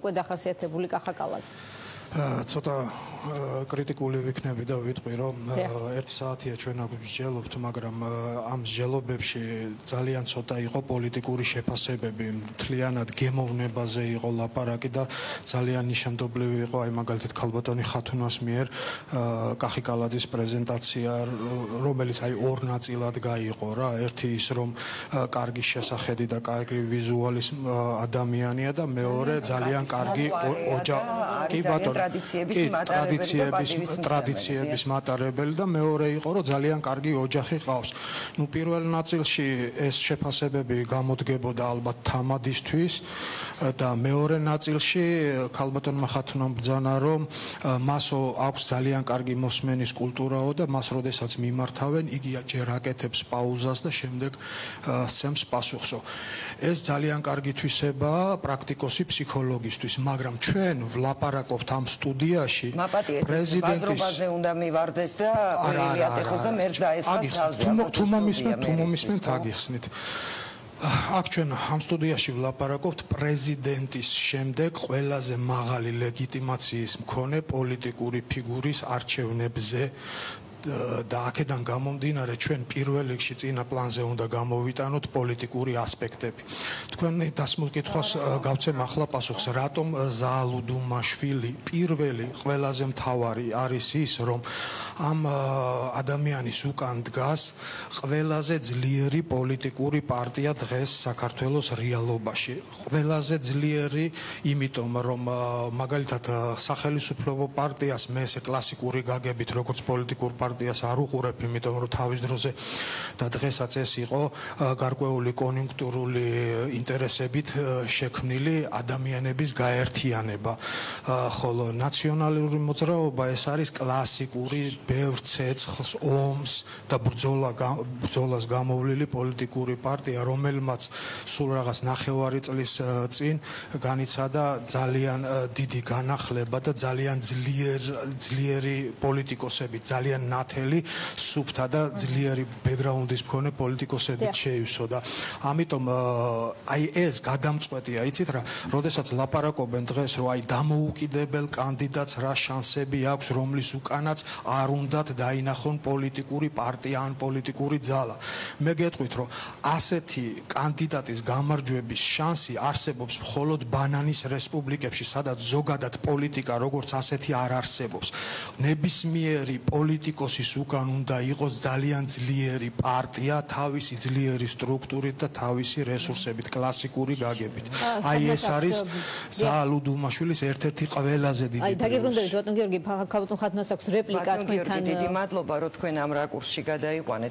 უკვე დახასიათებული კახაკალაძე. ცოტა კრიტიკული ვიქნები და ვიტყვი რომ 1 საათია ჩვენ აქ ვსჯელობთ, მაგრამ ამ მსჯელობებში ძალიან ცოტა იყო პოლიტიკური შეფასებები, მთლიანად გემოვნებაზე იყო ლაპარაკი და ძალიან ნიშანდობლივი იყო აი მაგალითად ქალბატონი ხათუნას მიერ კახიკალაძის პრეზენტაცია, რომელიც აი ორ ნაწილად გაიყო რა, ერთი ის რომ კარგი შესახედი და კარგი ვიზუალის ადამიანია და მეორე ძალიან კარგი ოჯახი ბატონო ტრადიციების მატარებელი და მეორე იყო რომ ძალიან კარგი ოჯახი ყავს. ნუ პირველ ნაწილში ეს შეფასებები გამოდგებოდა ალბათ თამადისთვის და მეორე ნაწილში ქალბატონმა ხათუნამ ბრძანა რომ მას აქვს ძალიან კარგი მოსმენის კულტურაო და მას როდესაც მიმართავენ იგი ჯერ აკეთებს პაუზას და შემდეგ სცემს პასუხსო. ეს ძალიან კარგი თვისებაა პრაქტიკოსი ფსიქოლოგისთვის, მაგრამ ჩვენ ვლაპარაკობთ ამ სტუდიაში პრეზიდენტის უნდა მივარდეს და ატეხოს და მერს დაესხას თავზე. თუ მომისმენთ აგიხსნით. აქ ჩვენ ამ სტუდიაში ვლაპარაკობთ პრეზიდენტის შემდეგ ყველაზე მაღალი ლეგიტიმაციის მქონე პოლიტიკური ფიგურის არჩევნებზე. და აქედან გამომდინარე ჩვენ პირველ რიგში წინა პლანზე უნდა გამოვიტანოთ პოლიტიკური ასპექტები. თქვენი დასმულ კითხვას გავცემ ახლა პასუხს, რატომ ზაალუდუმაშვილი პირველი ყველაზე მთავარი არის ის, რომ ამ ადამიანის უკან დგას ყველაზე ძლიერი პოლიტიკური პარტია დღეს საქართველოს რეალობაში. ყველაზე ძლიერი, იმიტომ რომ მაგალითად სახელმწიფო პარტიას მე ესე კლასიკური გაგებით როგორც პოლიტიკურ პარტიას არ უყურებ, იმიტომ რომ თავის დროზე და დღესაც ეს იყო გარკვეული კონიუნქტურული ინტერესებით შექმნილი ადამიანების გაერთიანება. ხოლო ნაციონალური მოძრაობა ეს არის კლასიკური ბევრ ცეცხლს, ომს და ბრძოლას გამოვლილი პოლიტიკური პარტია, რომელმაც სულ რაღაც 9 წლის წინ განიცადა ძალიან დიდი განახლება და ძალიან ძლიერი პოლიტიკოსები, ძალიან ნათელი, სუფთა და ძლიერი ბექგრაუნდის მქონე პოლიტიკოსებით შეივსო და ამიტომ აი ეს გადამწყვეტია, იცით რა, როდესაც ლაპარაკობენ დღეს რომ აი დამოუკიდებელ კანდიდატს რა შანსები აქვს, რომლის უკანაც არ უნდათ დაინახონ პოლიტიკური პარტია ან პოლიტიკური ძალა. მე გეტყვით რომ ასეთი კანდიდატის გამარჯვების შანსი არსებობს მხოლოდ ბანანის რესპუბლიკებში, სადაც ზოგადად პოლიტიკა როგორც ასეთი არ არსებობს. ნებისმიერი პოლიტიკოსის უკან უნდა იყოს ძალიან ძლიერი პარტია, თავისი ძლიერი სტრუქტურით და თავისი რესურსებით, კლასიკური გაგებით. აი ეს არის ზაალუდუმაშვილის ერთ-ერთი ყველაზე დიდი აი დაგებრუნდებით ბატონ გიორგი, ქალბატონ ხათუნას აქვს რეპლიკა თქვენთან. დიდი მადლობა რომ თქვენ ამ რაკურსში გადაიყვანეთ.